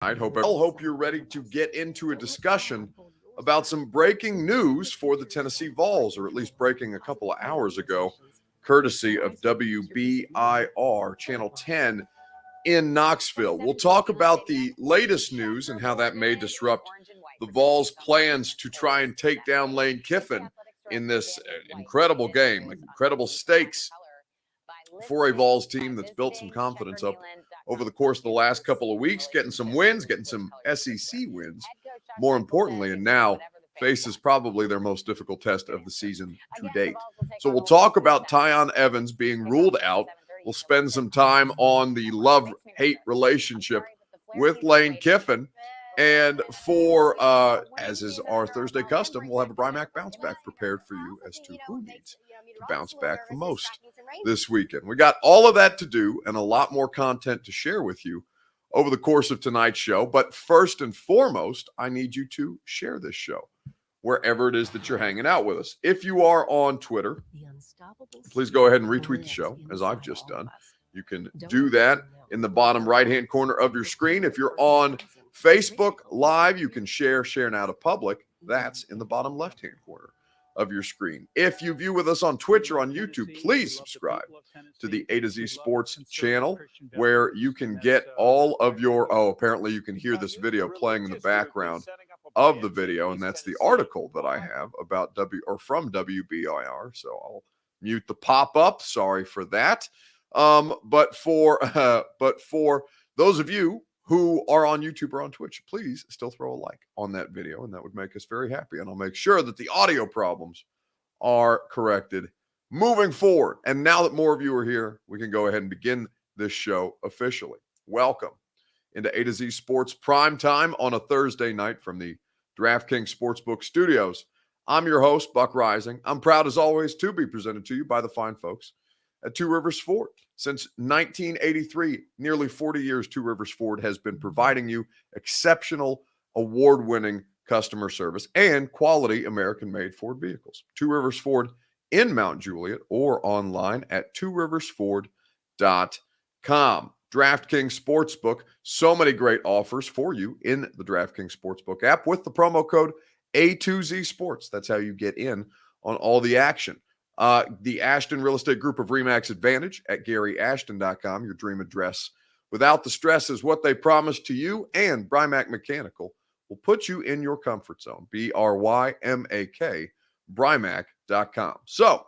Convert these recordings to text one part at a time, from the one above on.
I hope you're ready to get into a discussion about some breaking news for the Tennessee Vols, or at least breaking a couple of hours ago, courtesy of WBIR Channel 10 in Knoxville. We'll talk about the latest news and how that may disrupt the Vols' plans to try and take down Lane Kiffin in this incredible game, like incredible stakes for a Vols team that's built some confidence up over the course of the last couple of weeks, getting some wins, getting some SEC wins, more importantly, and now faces probably their most difficult test of the season to date. So we'll talk about Tiyon Evans being ruled out. We'll spend some time on the love-hate relationship with Lane Kiffin. And as is our Thursday custom, we'll have a Brymac bounce back prepared for you as to who needs to bounce back the most this weekend. We got all of that to do and a lot more content to share with you over the course of tonight's show. But first and foremost, I need you to share this show wherever it is that you're hanging out with us. If you are on Twitter, please go ahead and retweet the show, as I've just done. You can do that in the bottom right-hand corner of your screen. If you're on Facebook Live, you can share now to public. That's in the bottom left-hand corner of your screen. If you view with us on Twitch or on YouTube, please subscribe to the A to Z Sports channel, where you can get all of your, apparently you can hear this video playing in the background of the video, and that's the article that I have about from WBIR. So I'll mute the pop-up. Sorry for that. But for those of you who are on YouTube or on Twitch, please still throw a like on that video, and that would make us very happy. And I'll make sure that the audio problems are corrected moving forward. And now that more of you are here, we can go ahead and begin this show officially. Welcome into A to Z Sports Prime Time on a Thursday night from the DraftKings Sportsbook Studios. I'm your host, Buck Rising. I'm proud, as always, to be presented to you by the fine folks at Two Rivers Ford. Since 1983, nearly 40 years, Two Rivers Ford has been providing you exceptional, award-winning customer service and quality American-made Ford vehicles. Two Rivers Ford in Mount Juliet or online at tworiversford.com. DraftKings Sportsbook, so many great offers for you in the DraftKings Sportsbook app with the promo code A2Z Sports. That's how you get in on all the action. The Ashton Real Estate Group of RE/MAX Advantage at GaryAshton.com. Your dream address without the stress is what they promised to you, and Brymac Mechanical will put you in your comfort zone. BRYMAK, Brymac.com. So,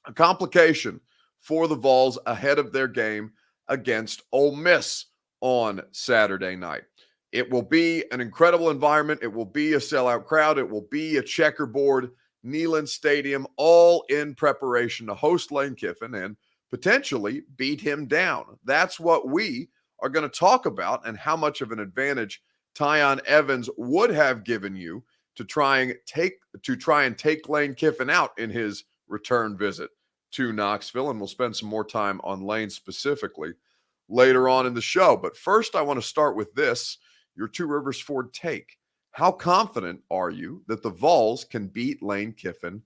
a complication for the Vols ahead of their game against Ole Miss on Saturday night. It will be an incredible environment. It will be a sellout crowd. It will be a checkerboard Neyland Stadium, all in preparation to host Lane Kiffin and potentially beat him down. That's what we are going to talk about, and how much of an advantage Tiyon Evans would have given you to try and take Lane Kiffin out in his return visit to Knoxville. And we'll spend some more time on Lane specifically later on in the show. But first, I want to start with this, your Two Rivers Ford take. How confident are you that the Vols can beat Lane Kiffin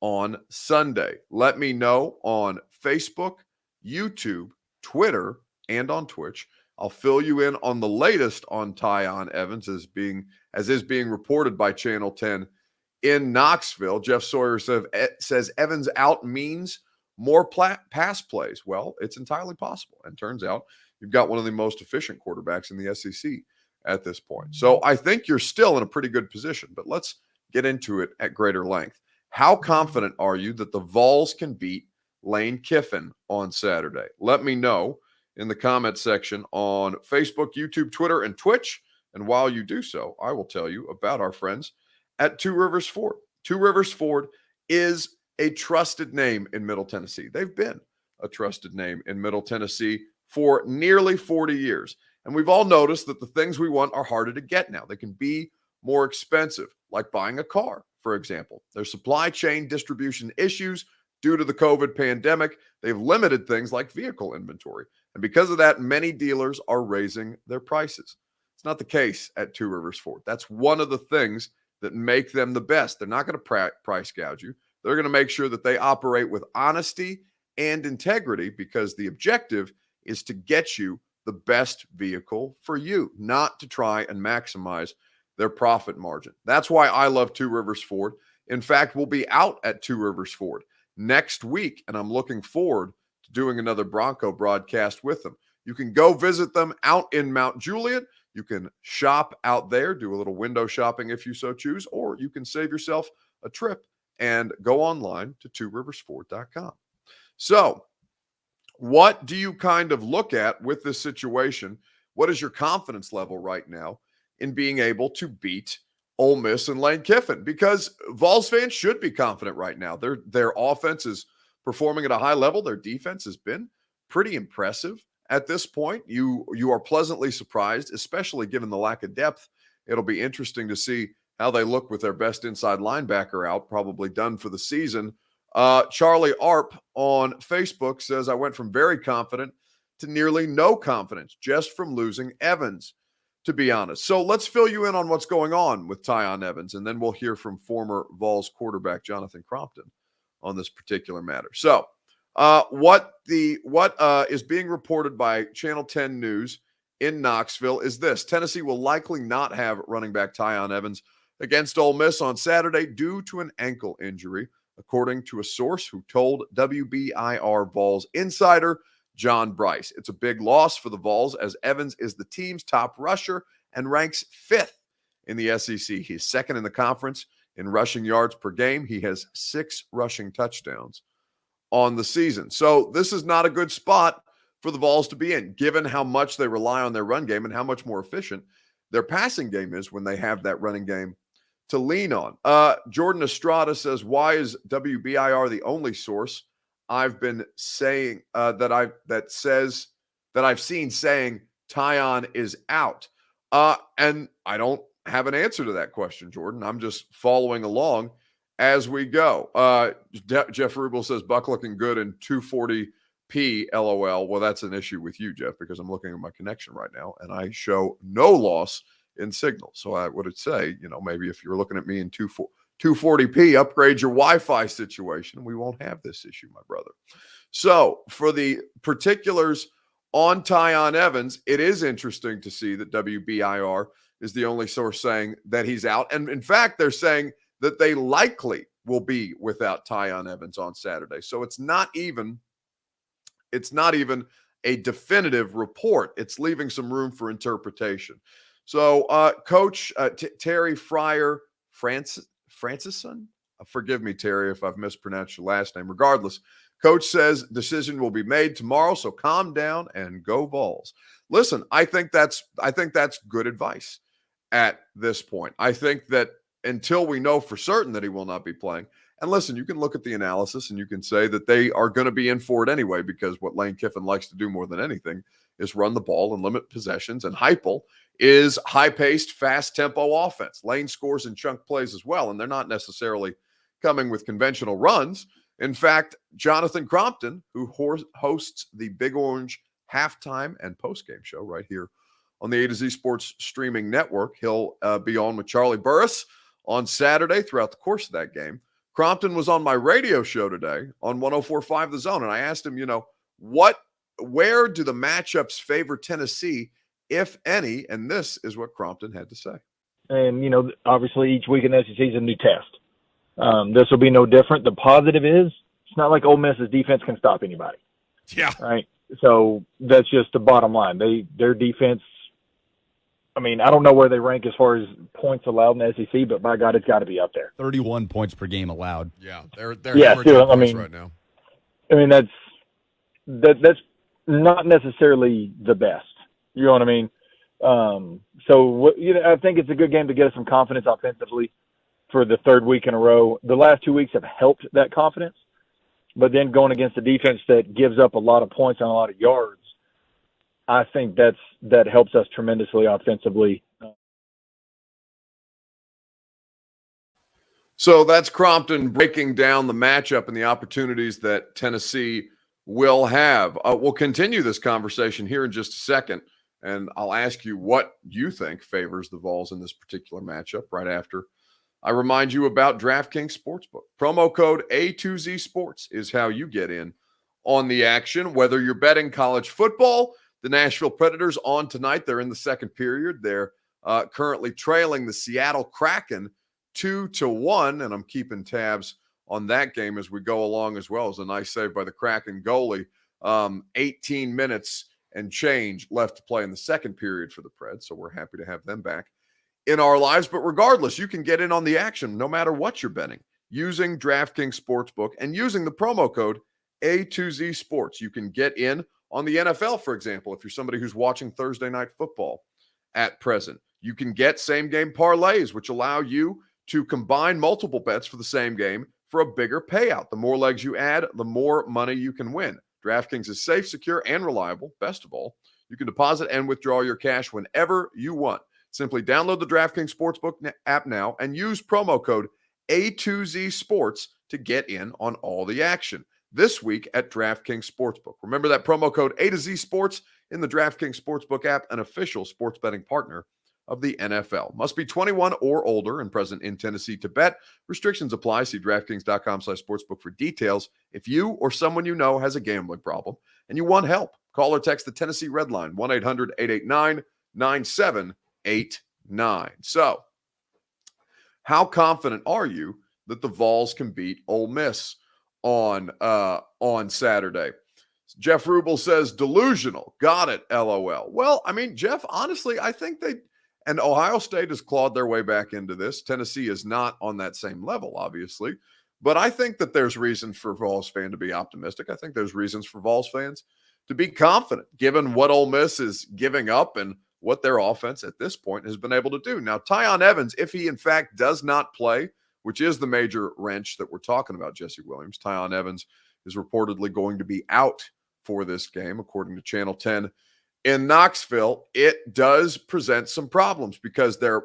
on Sunday? Let me know on Facebook, YouTube, Twitter, and on Twitch. I'll fill you in on the latest on Tiyon Evans as is being reported by Channel 10 in Knoxville. Jeff Sawyer says Evans out means more pass plays. Well, it's entirely possible. And turns out you've got one of the most efficient quarterbacks in the SEC at this point. So I think you're still in a pretty good position, but let's get into it at greater length. How confident are you that the Vols can beat Lane Kiffin on Saturday? Let me know in the comment section on Facebook, YouTube, Twitter, and Twitch. And while you do so, I will tell you about our friends at Two Rivers Ford. Two Rivers Ford is a trusted name in Middle Tennessee. They've been a trusted name in Middle Tennessee for nearly 40 years. And we've all noticed that the things we want are harder to get now. They can be more expensive, like buying a car, for example. There's supply chain distribution issues due to the COVID pandemic. They've limited things like vehicle inventory. And because of that, many dealers are raising their prices. It's not the case at Two Rivers Ford. That's one of the things that make them the best. They're not going to price gouge you. They're going to make sure that they operate with honesty and integrity, because the objective is to get you the best vehicle for you, not to try and maximize their profit margin. That's why I love Two Rivers Ford. In fact, we'll be out at Two Rivers Ford next week, and I'm looking forward to doing another Bronco broadcast with them. You can go visit them out in Mount Juliet. You can shop out there, do a little window shopping if you so choose, or you can save yourself a trip and go online to tworiversford.com. So, what do you kind of look at with this situation? What is your confidence level right now in being able to beat Ole Miss and Lane Kiffin? Because Vols fans should be confident right now. Their offense is performing at a high level. Their defense has been pretty impressive at this point. You are pleasantly surprised, especially given the lack of depth. It'll be interesting to see how they look with their best inside linebacker out, probably done for the season. Charlie Arp on Facebook says, I went from very confident to nearly no confidence just from losing Evans, to be honest. So let's fill you in on what's going on with Tiyon Evans, and then we'll hear from former Vols quarterback Jonathan Crompton on this particular matter. So what is being reported by Channel 10 News in Knoxville is this: Tennessee will likely not have running back Tiyon Evans against Ole Miss on Saturday due to an ankle injury, according to a source who told WBIR Vols insider John Bryce. It's a big loss for the Vols as Evans is the team's top rusher and ranks 5th in the SEC. He's second in the conference in rushing yards per game. He has 6 rushing touchdowns on the season. So this is not a good spot for the Vols to be in, given how much they rely on their run game and how much more efficient their passing game is when they have that running game to lean on. Jordan Estrada says, why is WBIR the only source I've been saying that I've seen saying Tiyon is out? And I don't have an answer to that question, Jordan. I'm just following along as we go. Jeff Rubel says, Buck looking good in 240p, LOL. Well, that's an issue with you, Jeff, because I'm looking at my connection right now, and I show no loss in signal. So I would say, maybe if you're looking at me in 240p, upgrade your Wi-Fi situation. We won't have this issue, my brother. So for the particulars on Tiyon Evans, it is interesting to see that WBIR is the only source saying that he's out. And in fact, they're saying that they likely will be without Tiyon Evans on Saturday. So it's not even a definitive report. It's leaving some room for interpretation. So Coach Terry Fryer Francison, forgive me, Terry, if I've mispronounced your last name. Regardless, Coach says decision will be made tomorrow, so calm down and go Vols. Listen, I think that's good advice at this point. I think that until we know for certain that he will not be playing, and listen, you can look at the analysis and you can say that they are going to be in for it anyway, because what Lane Kiffin likes to do more than anything is run the ball and limit possessions, and Heupel is high-paced, fast-tempo offense. Lane scores in chunk plays as well, and they're not necessarily coming with conventional runs. In fact, Jonathan Crompton, who hosts the Big Orange halftime and postgame show right here on the A to Z Sports streaming network, he'll be on with Charlie Burris on Saturday throughout the course of that game. Crompton was on my radio show today on 104.5 The Zone, and I asked him, where do the matchups favor Tennessee, if any? And this is what Crompton had to say. And, obviously each week in the SEC is a new test. This will be no different. The positive is it's not like Ole Miss's defense can stop anybody. Yeah. Right? So that's just the bottom line. Their defense, I don't know where they rank as far as points allowed in the SEC, but by God, it's got to be up there. 31 points per game allowed. Yeah, they're averaging points right now. That's not necessarily the best. You know what I mean? I think it's a good game to get us some confidence offensively for the third week in a row. The last 2 weeks have helped that confidence, but then going against a defense that gives up a lot of points and a lot of yards, I think that helps us tremendously offensively. So that's Crompton breaking down the matchup and the opportunities that Tennessee will have. We'll continue this conversation here in just a second, and I'll ask you what you think favors the Vols in this particular matchup right after I remind you about DraftKings Sportsbook. Promo code A2Z Sports is how you get in on the action. Whether you're betting college football, The Nashville Predators on tonight. They're in the second period. They're currently trailing the Seattle Kraken 2-1, and I'm keeping tabs on that game as we go along as well. As a nice save by the Kraken goalie. 18 minutes and change left to play in the second period for the Preds, so we're happy to have them back in our lives. But regardless, you can get in on the action no matter what you're betting using DraftKings Sportsbook and using the promo code A2Z Sports. You can get in on the NFL, for example, if you're somebody who's watching Thursday Night Football at present. You can get same-game parlays, which allow you to combine multiple bets for the same game for a bigger payout. The more legs you add, the more money you can win. DraftKings is safe, secure, and reliable. Best of all, you can deposit and withdraw your cash whenever you want. Simply download the DraftKings Sportsbook app now and use promo code A2Z Sports to get in on all the action this week at DraftKings Sportsbook. Remember that promo code A2Z Sports in the DraftKings Sportsbook app, an official sports betting partner of the NFL. Must be 21 or older and present in Tennessee to bet. Restrictions apply. See DraftKings.com/sportsbook for details. If you or someone you know has a gambling problem and you want help, call or text the Tennessee Red Line, 1-800-889-9789. So, how confident are you that the Vols can beat Ole Miss on Saturday? Jeff Rubel says, delusional. Got it, LOL. Well, I mean, Jeff, honestly, I think and Ohio State has clawed their way back into this. Tennessee is not on that same level, obviously. But I think that there's reason for Vols fans to be optimistic. I think there's reasons for Vols fans to be confident, given what Ole Miss is giving up and what their offense at this point has been able to do. Now, Tiyon Evans, if he in fact does not play, which is the major wrench that we're talking about, Jesse Williams, Tiyon Evans is reportedly going to be out for this game, according to Channel 10 in Knoxville. It does present some problems because their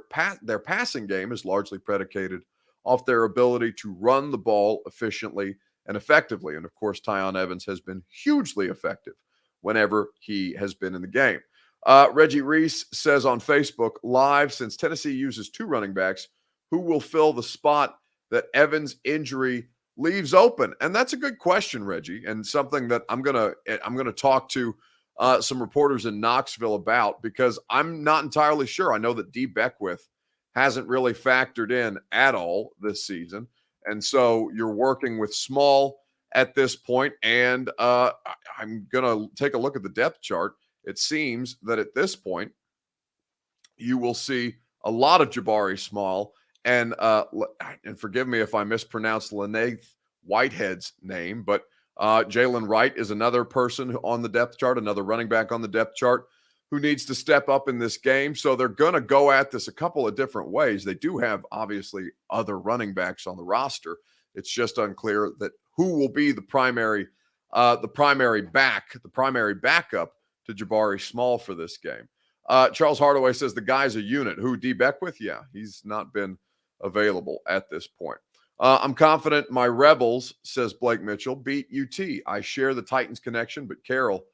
passing game is largely predicated off their ability to run the ball efficiently and effectively. And of course, Tiyon Evans has been hugely effective whenever he has been in the game. Reggie Reese says on Facebook, live, since Tennessee uses two running backs, who will fill the spot that Evans' injury leaves open? And that's a good question, Reggie, and something that I'm gonna talk to some reporters in Knoxville about, because I'm not entirely sure. I know that D. Beckwith hasn't really factored in at all this season. And so you're working with Small at this point. And I'm going to take a look at the depth chart. It seems that at this point, you will see a lot of Jabari Small. And forgive me if I mispronounce Lenaith Whitehead's name, but Jalen Wright is another person on the depth chart, another running back on the depth chart who needs to step up in this game. So they're going to go at this a couple of different ways. They do have, obviously, other running backs on the roster. It's just unclear that who will be the primary backup to Jabari Small for this game. Charles Hardaway says the guy's a unit. Who, D. Beckwith? Yeah, he's not been available at this point. I'm confident my Rebels, says Blake Mitchell, beat UT. I share the Titans connection, but Corral,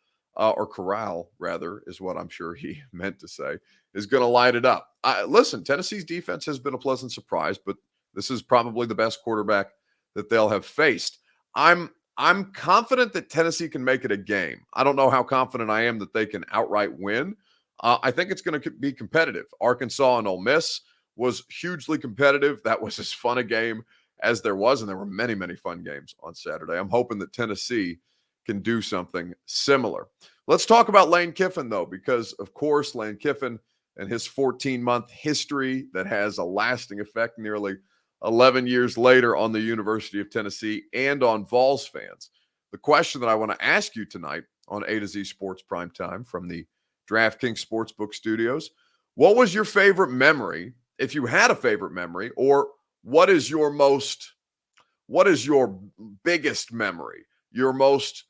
rather, is what I'm sure he meant to say, is going to light it up. Listen, Tennessee's defense has been a pleasant surprise, but this is probably the best quarterback that they'll have faced. I'm confident that Tennessee can make it a game. I don't know how confident I am that they can outright win. I think it's going to be competitive. Arkansas and Ole Miss was hugely competitive. That was as fun a game as there was, and there were many, many fun games on Saturday. I'm hoping that Tennessee can do something similar. Let's talk about Lane Kiffin, though, because, of course, Lane Kiffin and his 14-month history that has a lasting effect nearly 11 years later on the University of Tennessee and on Vols fans. The question that I want to ask you tonight on A to Z Sports Primetime from the DraftKings Sportsbook Studios, what was your favorite memory, if you had a favorite memory, or what is your biggest memory, your most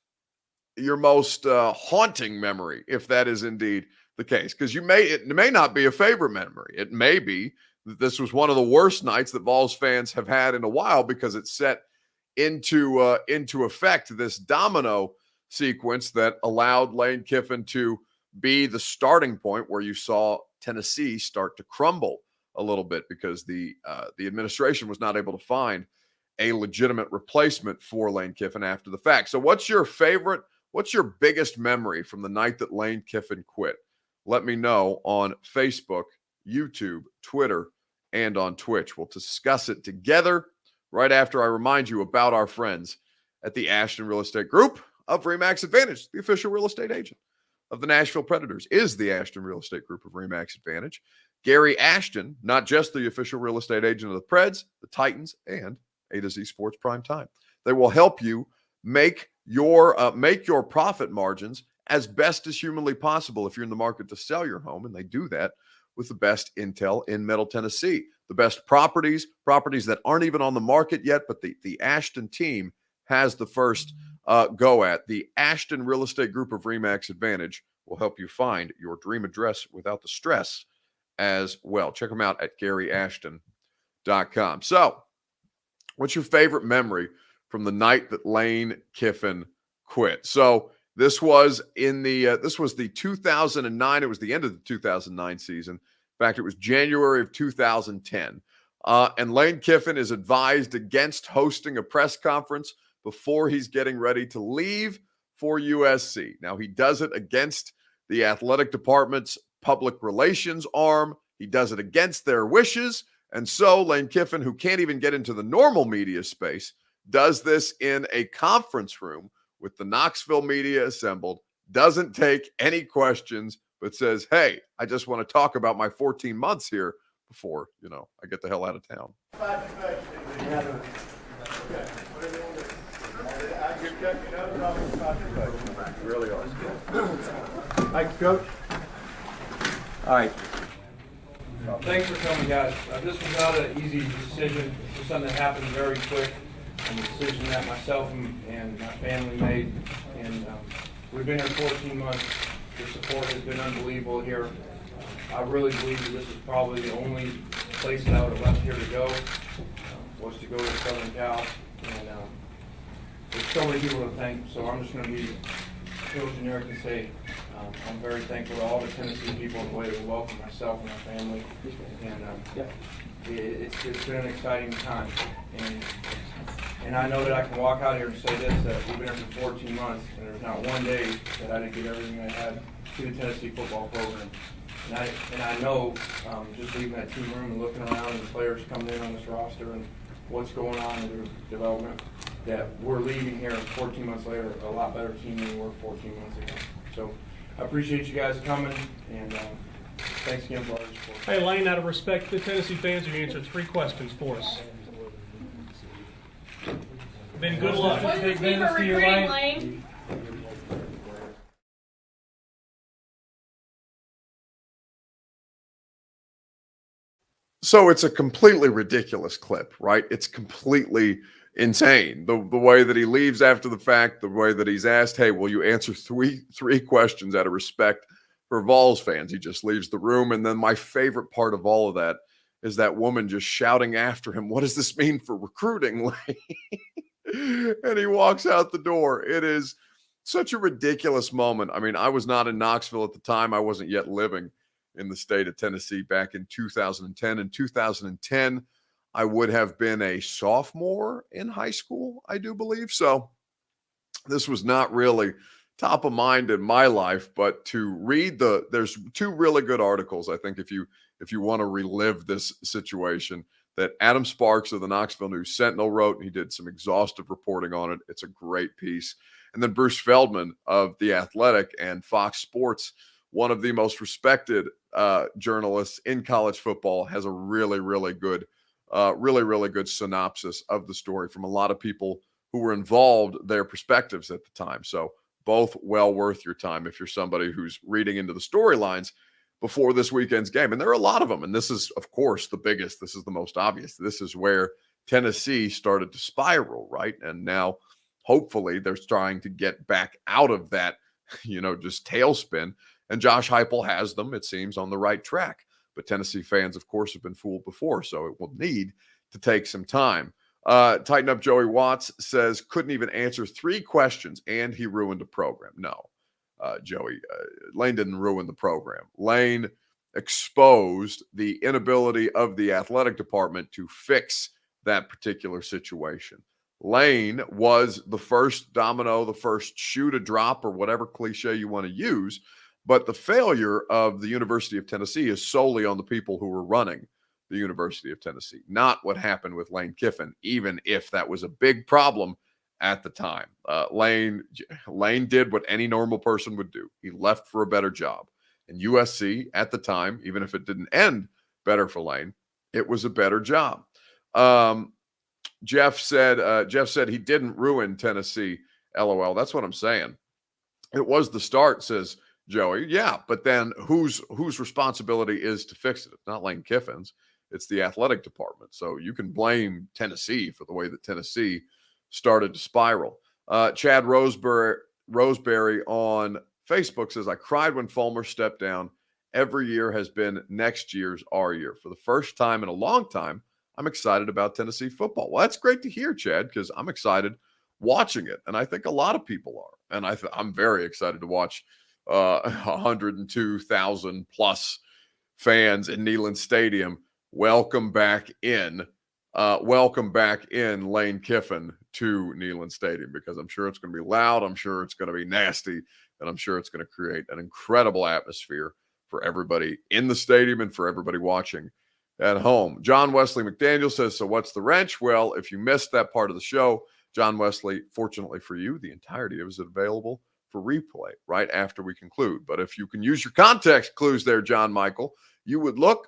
haunting memory, if that is indeed the case? Because it may not be a favorite memory. It may be that this was one of the worst nights that Vols fans have had in a while, because it set into effect this domino sequence that allowed Lane Kiffin to be the starting point where you saw Tennessee start to crumble a little bit, because the administration was not able to find a legitimate replacement for Lane Kiffin after the fact. So what's your favorite? What's your biggest memory from the night that Lane Kiffin quit? Let me know on Facebook, YouTube, Twitter, and on Twitch. We'll discuss it together right after I remind you about our friends at the Ashton Real Estate Group of RE/MAX Advantage. The official real estate agent of the Nashville Predators is the Ashton Real Estate Group of RE/MAX Advantage. Gary Ashton, not just the official real estate agent of the Preds, the Titans, and A to Z Sports Prime Time. They will help you make your profit margins as best as humanly possible if you're in the market to sell your home, and they do that with the best intel in Middle Tennessee. The best properties that aren't even on the market yet, but the Ashton team has the first go at. The Ashton Real Estate Group of RE/MAX Advantage will help you find your dream address without the stress as well. Check them out at GaryAshton.com. So, what's your favorite memory from the night that Lane Kiffin quit? So, this was the 2009. It was the end of the 2009 season. In fact, it was January of 2010. And Lane Kiffin is advised against hosting a press conference before he's getting ready to leave for USC. Now, he does it against the athletic department's public relations arm. He does it against their wishes. And so Lane Kiffin, who can't even get into the normal media space, does this in a conference room with the Knoxville media assembled, doesn't take any questions, but says, hey, I just want to talk about my 14 months here before, I get the hell out of town. Really are. Thanks, Coach. All right. Thanks for coming, guys. This was not an easy decision. This was something that happened very quick, and a decision that myself and my family made. And we've been here 14 months. The support has been unbelievable here. I really believe that this is probably the only place that I would have left here to go, was to go to Southern Cal. And there's so many people to thank, so I'm just going to be real generic and say I'm very thankful to all the Tennessee people in the way they welcome myself and my family. And it's been an exciting time. And I know that I can walk out here and say this, that we've been here for 14 months, and there's not one day that I didn't give everything I had to the Tennessee football program. And I know, just leaving that team room and looking around and the players coming in on this roster and what's going on in their development, that we're leaving here 14 months later a lot better team than we were 14 months ago. So I appreciate you guys coming, and thanks again for all your support. Hey, Lane, out of respect to the Tennessee fans, you answered 3 questions for us. Been good luck. What does this mean for recruiting, Lane? So it's a completely ridiculous clip, right? It's completely insane. The way that he leaves after the fact, the way that he's asked, hey, will you answer three questions out of respect for Vols fans? He just leaves the room. And then my favorite part of all of that is that woman just shouting after him, what does this mean for recruiting? And he walks out the door. It is such a ridiculous moment. I mean, I was not in Knoxville at the time. I wasn't yet living in the state of Tennessee back in 2010. In 2010, I would have been a sophomore in high school, I do believe. So this was not really top of mind in my life, but to read there's 2 really good articles, I think, if you want to relive this situation, that Adam Sparks of the Knoxville News Sentinel wrote, and he did some exhaustive reporting on it. It's a great piece. And then Bruce Feldman of The Athletic and Fox Sports, one of the most respected journalists in college football, has a really, really good synopsis of the story from a lot of people who were involved, their perspectives at the time. So both well worth your time if you're somebody who's reading into the storylines before this weekend's game. And there are a lot of them. And this is, of course, the biggest. This is the most obvious. This is where Tennessee started to spiral, right? And now, hopefully, they're trying to get back out of that, just tailspin. And Josh Heupel has them, it seems, on the right track. But Tennessee fans, of course, have been fooled before, so it will need to take some time. Tighten Up Joey Watts says, couldn't even answer 3 questions, and he ruined the program. No, Joey, Lane didn't ruin the program. Lane exposed the inability of the athletic department to fix that particular situation. Lane was the first domino, the first shoe to drop, or whatever cliche you want to use. But the failure of the University of Tennessee is solely on the people who were running the University of Tennessee, not what happened with Lane Kiffin, even if that was a big problem at the time. Lane did what any normal person would do. He left for a better job. And USC at the time, even if it didn't end better for Lane, it was a better job. Jeff said he didn't ruin Tennessee. LOL. That's what I'm saying. It was the start, says Joey. Yeah, but then whose responsibility is to fix it? It's not Lane Kiffin's. It's the athletic department. So you can blame Tennessee for the way that Tennessee started to spiral. Chad Roseberry on Facebook says, I cried when Fulmer stepped down. Every year has been next year's our year. For the first time in a long time, I'm excited about Tennessee football. Well, that's great to hear, Chad, because I'm excited watching it. And I think a lot of people are. And I'm very excited to watch 102,000 plus fans in Neyland Stadium. Welcome back in Lane Kiffin to Neyland Stadium, because I'm sure it's going to be loud. I'm sure it's going to be nasty. And I'm sure it's going to create an incredible atmosphere for everybody in the stadium and for everybody watching at home. John Wesley McDaniel says, so what's the wrench? Well, if you missed that part of the show, John Wesley, fortunately for you, the entirety of it is available for replay right after we conclude. But if you can use your context clues there, John Wesley, you would look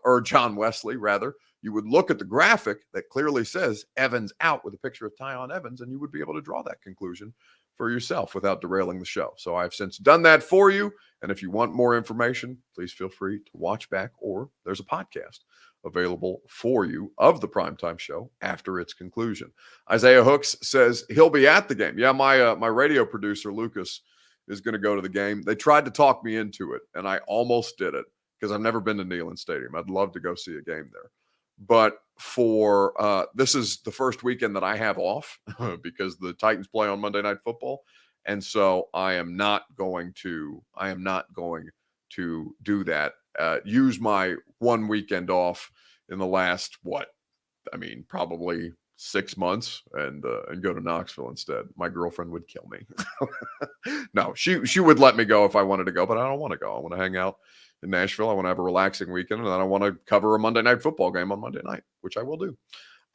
at the graphic that clearly says Evans out with a picture of Tiyon Evans, and you would be able to draw that conclusion for yourself without derailing the show. So I've since done that for you. And if you want more information, please feel free to watch back, or there's a podcast available for you of the primetime show after its conclusion. Isaiah Hooks says he'll be at the game. Yeah, my radio producer, Lucas, is going to go to the game. They tried to talk me into it, and I almost did it because I've never been to Neyland Stadium. I'd love to go see a game there. But for this is the first weekend that I have off because the Titans play on Monday Night Football. And so I am not going to do that. Use my one weekend off in the last, probably 6 months and go to Knoxville instead. My girlfriend would kill me. No, she would let me go if I wanted to go, but I don't want to go. I want to hang out in Nashville. I want to have a relaxing weekend, and then I want to cover a Monday Night Football game on Monday night, which I will do.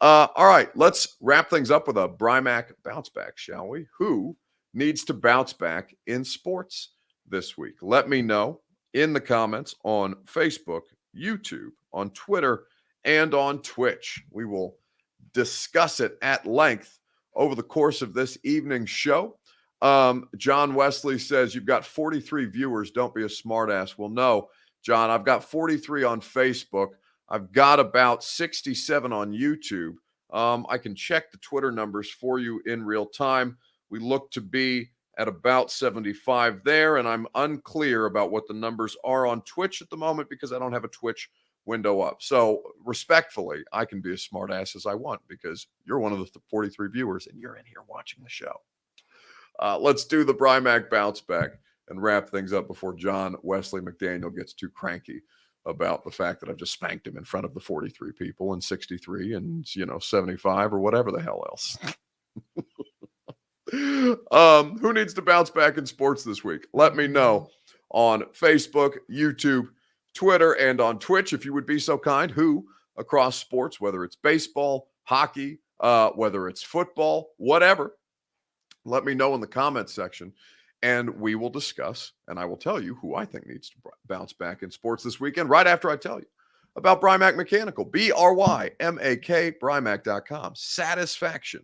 All right, let's wrap things up with a Brymac bounce back, shall we? Who needs to bounce back in sports this week? Let me know in the comments on Facebook, YouTube, on Twitter, and on Twitch. We will discuss it at length over the course of this evening's show. John Wesley says, you've got 43 viewers. Don't be a smartass. Well, no, John, I've got 43 on Facebook. I've got about 67 on YouTube. I can check the Twitter numbers for you in real time. We look to be at about 75 there, and I'm unclear about what the numbers are on Twitch at the moment because I don't have a Twitch window up. So respectfully, I can be as smartass as I want because you're one of the 43 viewers and you're in here watching the show. Let's do the Brymac bounce back and wrap things up before John Wesley McDaniel gets too cranky about the fact that I've just spanked him in front of the 43 people and 63 and 75 or whatever the hell else. Who needs to bounce back in sports this week? Let me know on Facebook, YouTube, Twitter, and on Twitch, if you would be so kind. Who across sports, whether it's baseball, hockey, whether it's football, whatever, let me know in the comments section, and we will discuss, and I will tell you who I think needs to bounce back in sports this weekend right after I tell you about Brymac Mechanical, BRYMAK, Brymac.com. Satisfaction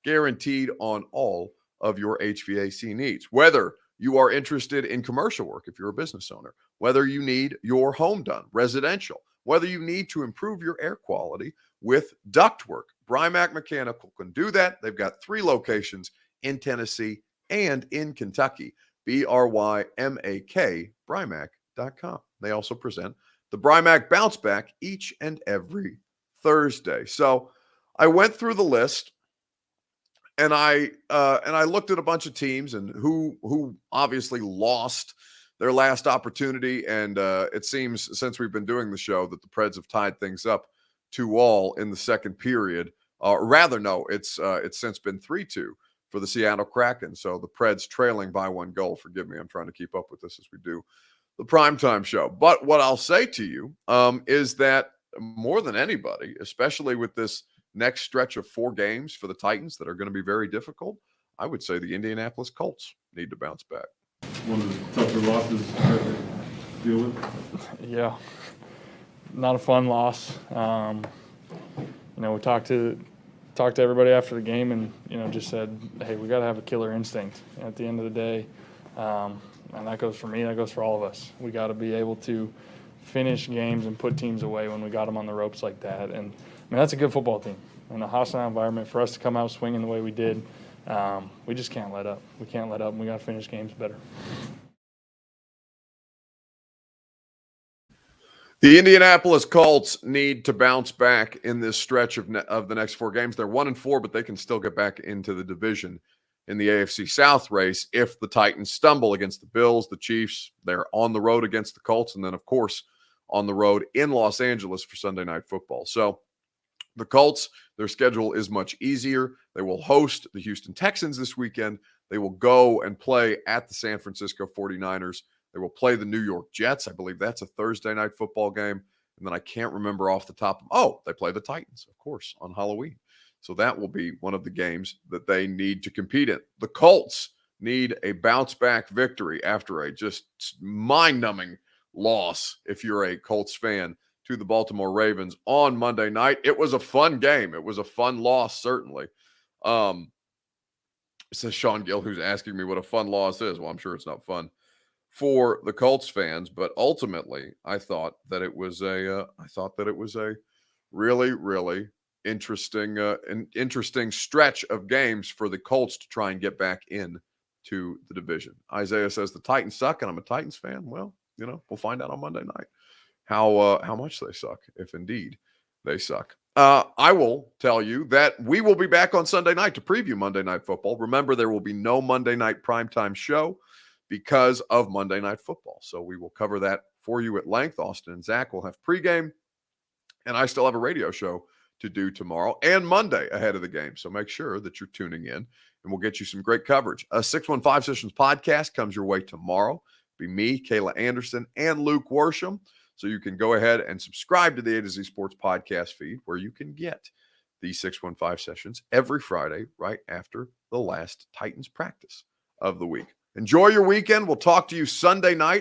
guaranteed on all of your HVAC needs. Whether you are interested in commercial work, if you're a business owner, whether you need your home done, residential, whether you need to improve your air quality with ductwork, Brymac Mechanical can do that. They've got 3 locations in Tennessee and in Kentucky. BRYMAK, Brymac.com. They also present the Brymac Bounce Back each and every Thursday. So I went through the list and I looked at a bunch of teams and who obviously lost their last opportunity. And it seems since we've been doing the show that the Preds have tied things up 2-2 in the second period Rather, no, it's since been 3-2 for the Seattle Kraken. So the Preds trailing by 1 goal. Forgive me, I'm trying to keep up with this as we do the primetime show. But what I'll say to you is that more than anybody, especially with this next stretch of 4 games for the Titans that are going to be very difficult, I would say the Indianapolis Colts need to bounce back. One of the tougher losses to deal with? Yeah, not a fun loss. We talked to everybody after the game and, just said, hey, we got to have a killer instinct at the end of the day. And that goes for me, that goes for all of us. We got to be able to finish games and put teams away when we got them on the ropes like that. And, that's a good football team. In a hostile environment, for us to come out swinging the way we did, we just can't let up. We can't let up, and we got to finish games better. The Indianapolis Colts need to bounce back in this stretch of the next 4 games. They're 1-4, but they can still get back into the division in the AFC South race if the Titans stumble against the Bills, the Chiefs. They're on the road against the Colts, and then, of course, on the road in Los Angeles for Sunday Night Football. So the Colts, their schedule is much easier. They will host the Houston Texans this weekend. They will go and play at the San Francisco 49ers. They will play the New York Jets. I believe that's a Thursday night football game. And then I can't remember off the top. They play the Titans, of course, on Halloween. So that will be one of the games that they need to compete in. The Colts need a bounce-back victory after a just mind-numbing loss, if you're a Colts fan, to the Baltimore Ravens on Monday night. It was a fun game. It was a fun loss, certainly. Says Sean Gill, who's asking me what a fun loss is. Well, I'm sure it's not fun for the Colts fans, but ultimately, I thought that it was a really, really interesting stretch of games for the Colts to try and get back in to the division. Isaiah says the Titans suck, and I'm a Titans fan. Well, we'll find out on Monday night how much they suck, if indeed they suck. I will tell you that we will be back on Sunday night to preview Monday Night Football. Remember, there will be no Monday night primetime show because of Monday Night Football. So we will cover that for you at length. Austin and Zach will have pregame, and I still have a radio show to do tomorrow and Monday ahead of the game. So make sure that you're tuning in, and we'll get you some great coverage. A 615 Sessions podcast comes your way tomorrow. It'll be me, Kayla Anderson, and Luke Worsham. So you can go ahead and subscribe to the A to Z Sports podcast feed, where you can get the 615 Sessions every Friday right after the last Titans practice of the week. Enjoy your weekend. We'll talk to you Sunday night